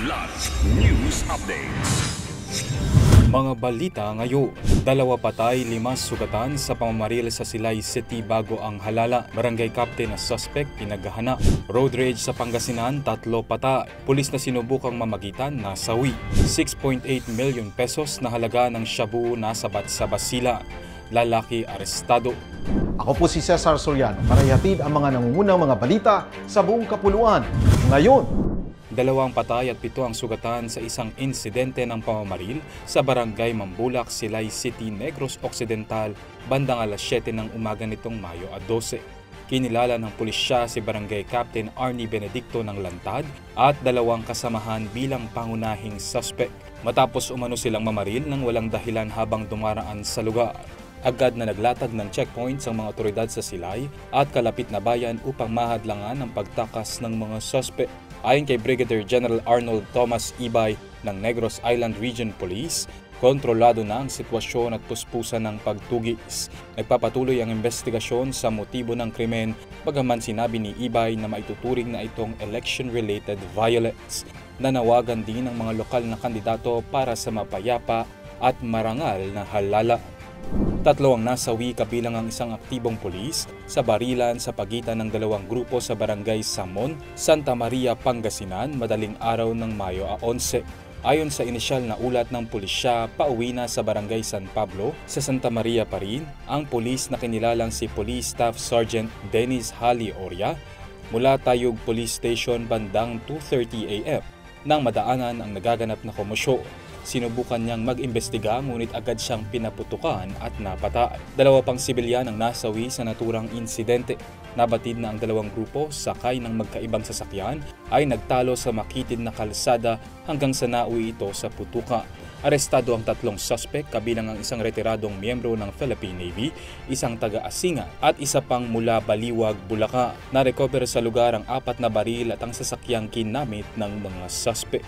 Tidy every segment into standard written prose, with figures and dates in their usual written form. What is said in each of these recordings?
Kidlat News Updates. Mga balita ngayon, 2 patay, 5 sugatan sa pamamaril sa Silay City bago ang halala. Barangay Captain na suspect pinaghahanap. Road rage sa Pangasinan, 3 patay. Pulis na sinubukang mamagitan nasawi. 6.8 million pesos na halaga ng shabu nasabat sa Basila. Lalaki arestado. Ako po si Cesar Soriano para ihatid ang mga nangungunang mga balita sa buong kapuluan. Ngayon, 2 patay at 7 ang sugatan sa isang insidente ng pamamaril sa Barangay Mambulak, Silay City, Negros Occidental, bandang alas 7 ng umaga nitong Mayo 12. Kinilala ng pulisya si Barangay Captain Arnie Benedicto ng Lantad at 2 kasamahan bilang pangunahing suspect. Matapos umano silang mamaril nang walang dahilan habang dumaraan sa lugar. Agad na naglatag ng checkpoints ang mga otoridad sa Silay at kalapit na bayan upang mahadlangan ang pagtakas ng mga suspect. Ayon kay Brigadier General Arnold Thomas Ibay ng Negros Island Region Police, kontrolado na ang sitwasyon at puspusan ng pagtugis. Nagpapatuloy ang investigasyon sa motibo ng krimen, bagaman sinabi ni Ibay na maituturing na itong election-related violence. Nanawagan din ang mga lokal na kandidato para sa mapayapa at marangal na halala. 3 ang nasawi kabilang ang isang aktibong pulis sa barilan sa pagitan ng 2 grupo sa Barangay Samon, Santa Maria, Pangasinan, madaling araw ng Mayo 11. Ayon sa inisyal na ulat ng pulisya, pauwi na sa Barangay San Pablo sa Santa Maria pa rin ang pulis na kinilalang si Police Staff Sergeant Dennis Hali Oria mula Tayug Police Station bandang 2:30 AM nang madaanan ang nagaganap na komosyon. Sinubukan niyang mag-imbestiga ngunit agad siyang pinaputukan at napatay. 2 pang sibilyan ang nasawi sa naturang insidente. Nabatid na ang 2 grupo sakay ng magkaibang sasakyan ay nagtalo sa makitid na kalsada hanggang sa nauwi ito sa putukan. Arestado ang 3 suspect kabilang ang isang retiradong miyembro ng Philippine Navy, isang taga-Asingan at isa pang mula Baliwag, Bulacan. Na-recover sa lugar ang 4 na baril at ang sasakyang ginamit ng mga suspect.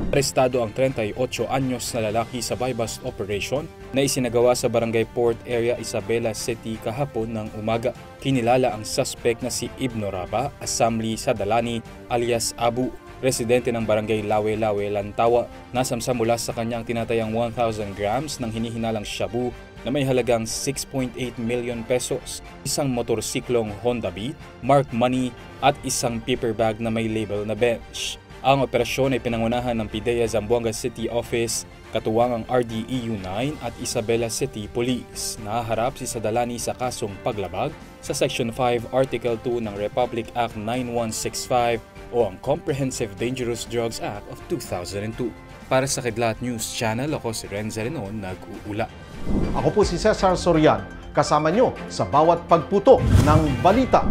Arestado ang 38 anyos na lalaki sa buy-bust operation na isinagawa sa Barangay Port Area, Isabela City kahapon ng umaga. Kinilala ang suspect na si Ibno Raba, Assembly Sadalani alias Abu, residente ng Barangay Lawe-Lawe, Lantawa. Nasamsam mula sa kanyang tinatayang 1,000 grams ng hinihinalang shabu na may halagang 6.8 million pesos, isang motorsiklong Honda Beat, marked money at isang paper bag na may label na bench. Ang operasyon ay pinangunahan ng PIDEA Zamboanga City Office, katuwang ang RDEU 9 at Isabela City Police. Nahaharap si Sadalani sa kasong paglabag sa Section 5, Article 2 ng Republic Act 9165 o ang Comprehensive Dangerous Drugs Act of 2002. Para sa Kidlat News Channel, ako si Renza Renon, nag-uula. ako po si Cesar Soriano, kasama nyo sa bawat pagputo ng balita.